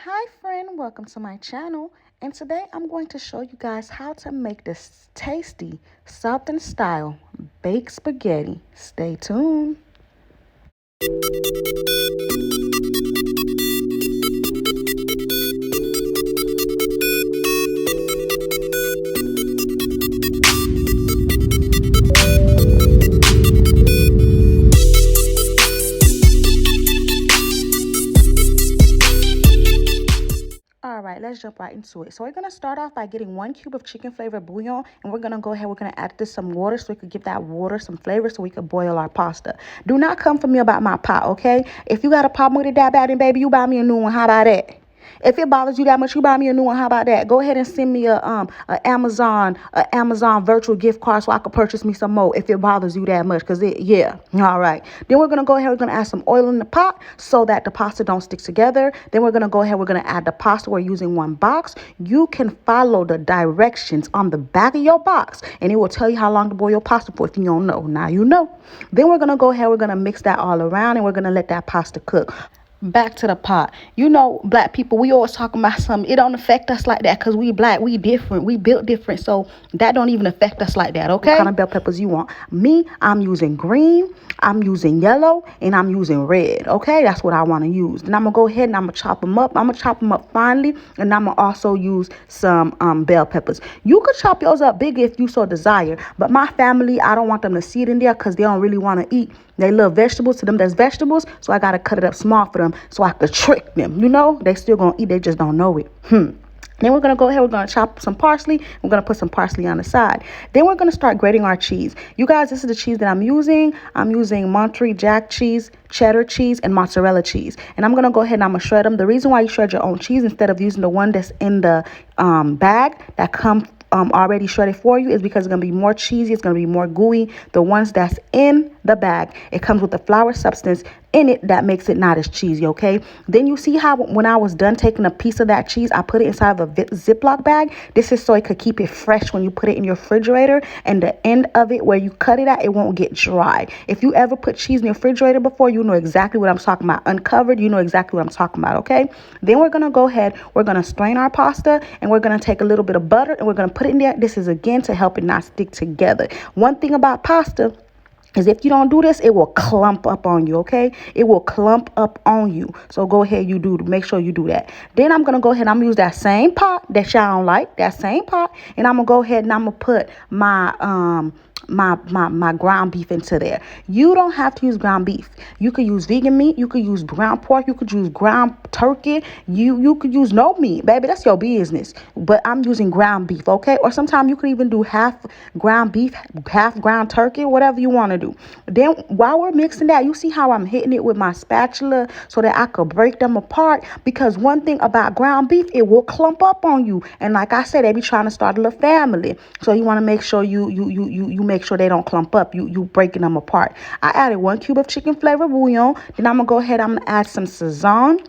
Hi friend, welcome to my channel, and today I'm going to show you guys how to make this tasty Southern style baked spaghetti. Stay tuned. All right, let's jump right into it. So we're gonna start off by getting 1 cube of chicken flavored bouillon, and we're gonna go ahead. We're gonna add this some water so we could give that water some flavor so we could boil our pasta. Do not come for me about my pot, okay? If you got a problem with it that bad, then baby, you buy me a new one. How about that? If it bothers you that much, you buy me a new one. How about that? Go ahead and send me a Amazon virtual gift card so I could purchase me some more if it bothers you that much. Yeah. All right. Then we're gonna go ahead. We're gonna add some oil in the pot so that the pasta don't stick together. Then we're gonna go ahead. We're gonna add the pasta. We're using one box. You can follow the directions on the back of your box, and it will tell you how long to boil your pasta for. If you don't know, now you know. Then we're gonna go ahead. We're gonna mix that all around, and we're gonna let that pasta cook. Back to the pot. You know, black people, we always talking about something. It don't affect us like that because we black, we different, we built different. So that don't even affect us like that, okay? What kind of bell peppers you want? Me, I'm using green, I'm using yellow, and I'm using red, okay? That's what I want to use. Then I'm going to go ahead and I'm going to chop them up. I'm going to chop them up finely, and I'm going to also use some bell peppers. You could chop yours up big if you so desire, but my family, I don't want them to see it in there because they don't really want to eat. They love vegetables. To them, that's vegetables. So I got to cut it up small for them so I could trick them. You know, they still going to eat. They just don't know it. Then we're going to go ahead. We're going to chop some parsley. We're going to put some parsley on the side. Then we're going to start grating our cheese. You guys, this is the cheese that I'm using. I'm using Monterey Jack cheese, cheddar cheese, and mozzarella cheese. And I'm going to go ahead and I'm going to shred them. The reason why you shred your own cheese instead of using the one that's in the bag that comes already shredded for you is because it's going to be more cheesy. It's going to be more gooey. The ones that's in the bag, it comes with the flour substance in it that makes it not as cheesy, okay? Then you see how when I was done taking a piece of that cheese, I put it inside of a Ziploc bag. This is so it could keep it fresh when you put it in your refrigerator, and the end of it where you cut it at, it won't get dry. If you ever put cheese in your refrigerator before, you know exactly what I'm talking about. Uncovered, you know exactly what I'm talking about, okay? Then we're going to go ahead, we're going to strain our pasta, and we're going to take a little bit of butter, and we're going to put it in there. This is, again, to help it not stick together. One thing about pasta is if you don't do this, it will clump up on you, okay? It will clump up on you. So go ahead, make sure you do that. Then I'm going to go ahead and I'm going to use that same pot that y'all don't like, that same pot, and I'm going to go ahead and I'm going to put my ground beef into there. You don't have to use ground beef. You could use vegan meat. You could use ground pork. You could use ground turkey. You could use no meat, baby. That's your business. But I'm using ground beef, okay? Or sometimes you could even do half ground beef, half ground turkey, whatever you want to do. Then while we're mixing that, you see how I'm hitting it with my spatula so that I could break them apart. Because one thing about ground beef, it will clump up on you. And like I said, they be trying to start a little family. So you want to make sure you make sure they don't clump up. You breaking them apart. I added 1 cube of chicken flavored bouillon. Then I'm gonna go ahead. I'm gonna add some sazon.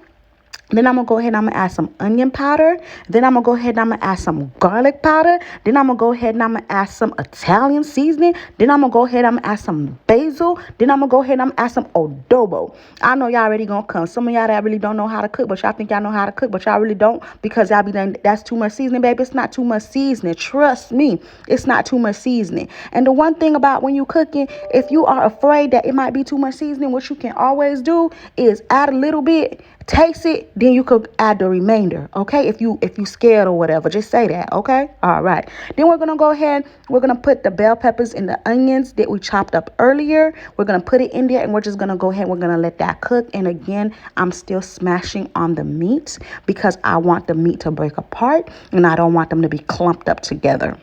Then I'm going to go ahead and I'm going to add some onion powder. Then I'm going to go ahead and I'm going to add some garlic powder. Then I'm going to go ahead and I'm going to add some Italian seasoning. Then I'm going to go ahead and I'm going to add some basil. Then I'm going to go ahead and I'm going to add some adobo. I know y'all already going to come. Some of y'all that really don't know how to cook, but y'all think y'all know how to cook, but y'all really don't, because y'all be saying that's too much seasoning, baby. It's not too much seasoning. Trust me. It's not too much seasoning. And the one thing about when you cooking, if you are afraid that it might be too much seasoning, what you can always do is add a little bit. Taste it, then you could add the remainder, okay? If you scared or whatever, just say that, okay? All right. Then we're gonna go ahead. We're gonna put the bell peppers and the onions that we chopped up earlier. We're gonna put it in there, and we're just gonna go ahead. We're gonna let that cook. And again, I'm still smashing on the meat because I want the meat to break apart, and I don't want them to be clumped up together.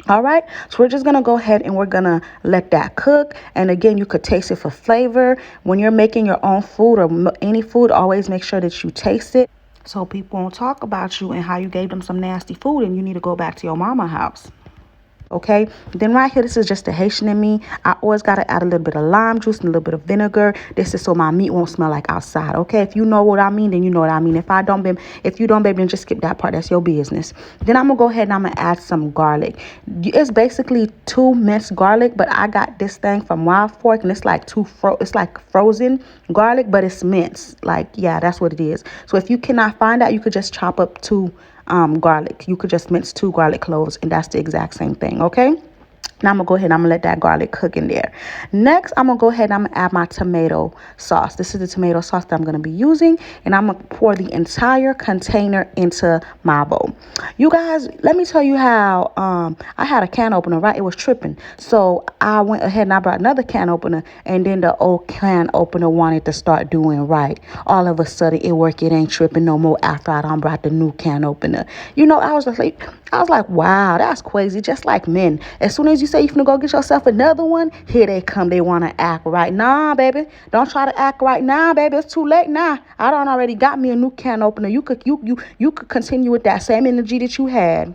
All right, so we're just going to go ahead and we're going to let that cook. And again, you could taste it for flavor. When you're making your own food or any food, always make sure that you taste it so people won't talk about you and how you gave them some nasty food and you need to go back to your mama house. Okay, then right here, this is just the Haitian in me. I always got to add a little bit of lime juice and a little bit of vinegar. This is so my meat won't smell like outside. Okay, if you know what I mean, then you know what I mean. If you don't, baby, then just skip that part. That's your business. Then I'm gonna go ahead and I'm gonna add some garlic. It's basically two minced garlic, but I got this thing from Wild Fork, and it's like it's like frozen garlic, but it's minced. Like, yeah, that's what it is. So if you cannot find that, you could just chop up two garlic. You could just mince two garlic cloves, and that's the exact same thing. Okay, now I'm gonna go ahead and I'm gonna let that garlic cook in there. Next, I'm gonna go ahead and I'm gonna add my tomato sauce. This is the tomato sauce that I'm gonna be using, and I'm gonna pour the entire container into my bowl. You guys, let me tell you how I had a can opener, right? It was tripping. So I went ahead and I brought another can opener, and then the old can opener wanted to start doing right. All of a sudden it worked, it ain't tripping no more after I done brought the new can opener. You know, I was like, wow, that's crazy. Just like men. As soon as you say you're finna go get yourself another one, here they come. They want to act right. Nah, baby. Don't try to act right now, baby. It's too late now. I done already got me a new can opener. You could continue with that same energy that you had.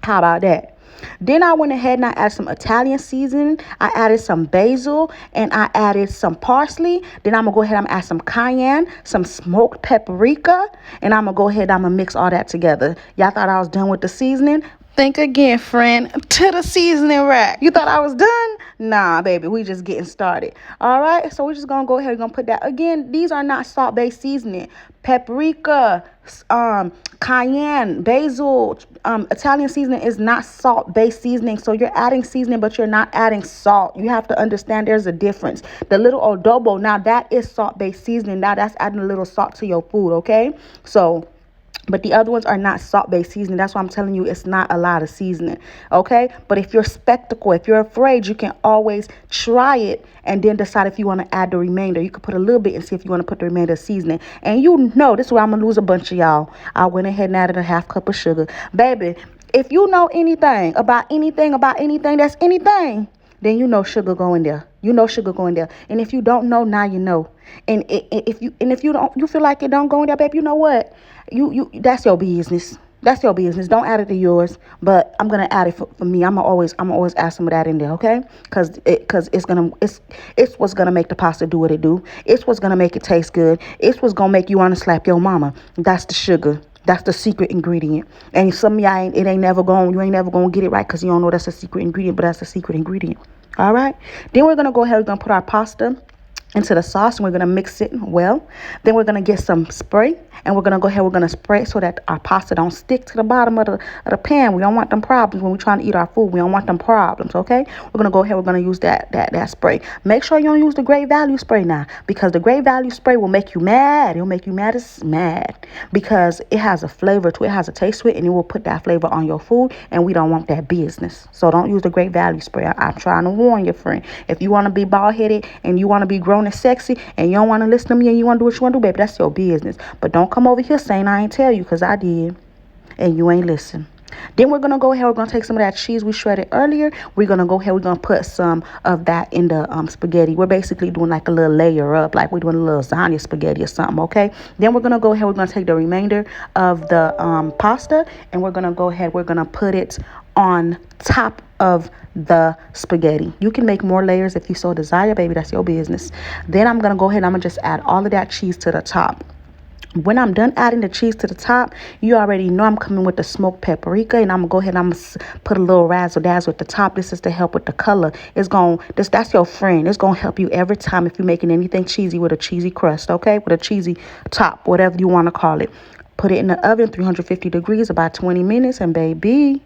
How about that? Then I went ahead and I added some Italian seasoning. I added some basil and I added some parsley. Then I'm going to go ahead and add some cayenne, some smoked paprika. And I'm going to go ahead and I'm going to mix all that together. Y'all thought I was done with the seasoning? Think again, friend. To the seasoning rack. You thought I was done? Nah, baby. We just getting started. All right. So we're just going to go ahead and going to put that. Again, these are not salt-based seasoning. Paprika, cayenne, basil, Italian seasoning is not salt-based seasoning. So you're adding seasoning, but you're not adding salt. You have to understand there's a difference. The little adobo, now that is salt-based seasoning. Now that's adding a little salt to your food, okay? So, but the other ones are not salt-based seasoning. That's why I'm telling you it's not a lot of seasoning, okay? But if you're skeptical, if you're afraid, you can always try it and then decide if you want to add the remainder. You could put a little bit and see if you want to put the remainder of seasoning. And you know, this is where I'm going to lose a bunch of y'all. I went ahead and added a half cup of sugar. Baby, if you know anything about anything that's anything, then you know sugar go in there. You know sugar go in there. And if you don't know, now you know. And if you don't, you feel like it don't go in there, babe, you know what? You that's your business. That's your business. Don't add it to yours. But I'm gonna add it for me. I'm always add some of that in there, okay? Cause it's what's gonna make the pasta do what it do. It's what's gonna make it taste good. It's what's gonna make you wanna slap your mama. That's the sugar. That's the secret ingredient. And some of y'all you ain't never gonna get it right because you don't know that's a secret ingredient, but that's a secret ingredient. All right. Then we're gonna go ahead. We're gonna put our pasta into the sauce and we're going to mix it well. Then we're going to get some spray and we're going to go ahead, we're going to spray it so that our pasta don't stick to the bottom of the pan. We don't want them problems when we're trying to eat our food. We don't want them problems, okay? We're going to go ahead, we're going to use that spray. Make sure you don't use the Great Value spray now, because the Great Value spray will make you mad. It'll make you mad as mad because it has a flavor to it, has a taste to it, and it will put that flavor on your food, and we don't want that business. So don't use the Great Value spray. I'm trying to warn you, friend. If you want to be bald-headed and you want to be grown and sexy and you don't want to listen to me and you want to do what you want to do, baby, that's your business. But don't come over here saying I ain't tell you, because I did and you ain't listen. Then we're going to go ahead, we're going to take some of that cheese we shredded earlier. We're going to go ahead, we're going to put some of that in the spaghetti. We're basically doing like a little layer up, like we're doing a little lasagna spaghetti or something, okay? Then we're going to go ahead, we're going to take the remainder of the pasta and we're going to go ahead, we're going to put it on top of the spaghetti. You can make more layers if you so desire, baby. That's your business. Then I'm going to go ahead and I'm going to just add all of that cheese to the top. When I'm done adding the cheese to the top, you already know I'm coming with the smoked paprika, and I'm gonna go ahead and I'm gonna put a little razzle dazzle at the top. This is to help with the color. That's your friend. It's gonna help you every time if you're making anything cheesy with a cheesy crust, okay? With a cheesy top, whatever you want to call it. Put it in the oven, 350 degrees, about 20 minutes, and baby,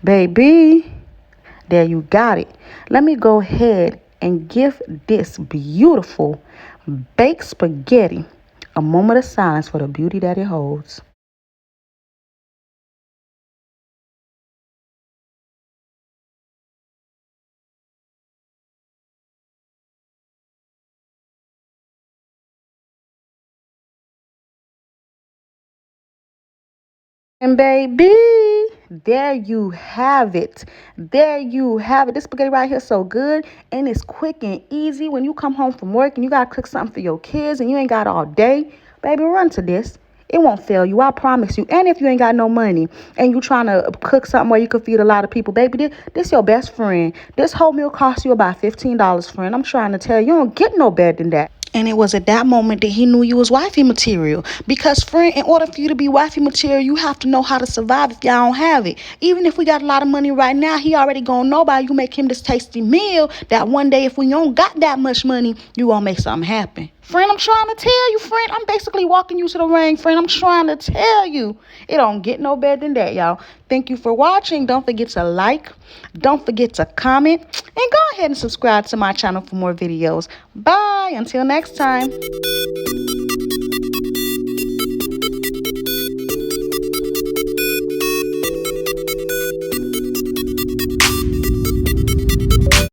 there you got it. Let me go ahead and give this beautiful baked spaghetti a moment of silence for the beauty that it holds. And baby, there you have it. There you have it. This spaghetti right here is so good, and it's quick and easy. When you come home from work and you got to cook something for your kids and you ain't got all day, baby, run to this. It won't fail you. I promise you. And if you ain't got no money and you trying to cook something where you could feed a lot of people, baby, this your best friend. This whole meal costs you about $15, friend. I'm trying to tell you, you don't get no better than that. And it was at that moment that he knew you was wifey material. Because, friend, in order for you to be wifey material, you have to know how to survive if y'all don't have it. Even if we got a lot of money right now, he already gonna know by you make him this tasty meal that one day if we don't got that much money, you gonna make something happen. Friend, I'm trying to tell you, friend. I'm basically walking you to the ring, friend. I'm trying to tell you. It don't get no better than that, y'all. Thank you for watching. Don't forget to like. Don't forget to comment. And go ahead and subscribe to my channel for more videos. Bye. Until next time.